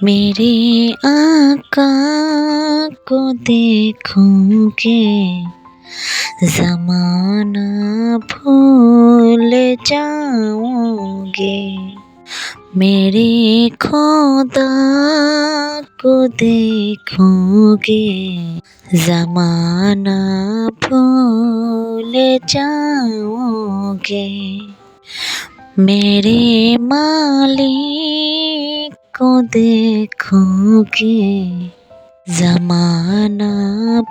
मेरे आका को देखोगे ज़माना भूल जाओगे। मेरे खुदा को देखोगे ज़माना भूल जाओगे। मेरे मालिक को देखोगे ज़माना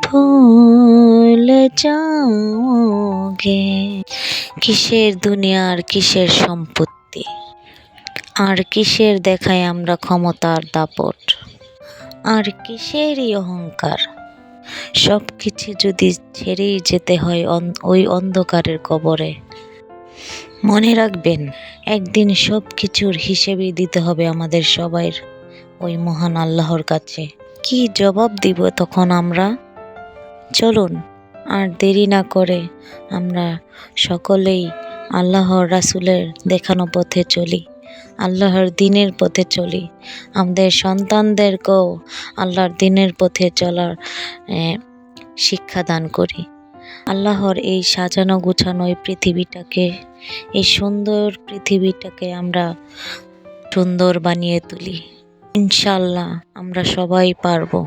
भूल जाओगे। কিসের দুনিয়া আর কিসের সম্পত্তি, আর কিসের দেখায় আমরা ক্ষমতার দাপট, আর কিসেরই অহংকার। সব কিছু যদি ছেড়েই যেতে হয় ওই অন্ধকারের কবরে, মনে রাখবেন একদিন সব কিছুর হিসেবেই দিতে হবে আমাদের সবাইর ওই মহান আল্লাহর কাছে। কি জবাব দিব তখন আমরা? চলুন আর দেরি না করে আমরা সকলেই আল্লাহর রাসূলের দেখানো পথে চলি, আল্লাহর দ্বীনের পথে চলি। আমাদের সন্তানদেরকেও আল্লাহর দ্বীনের পথে চলার শিক্ষা দান করি। আল্লাহর এই সাজানো গুছানো এই পৃথিবীটাকে, এই সুন্দর পৃথিবীটাকে আমরা সুন্দর বানিয়ে তুলি। ইনশাআল্লাহ আমরা সবাই পারবো।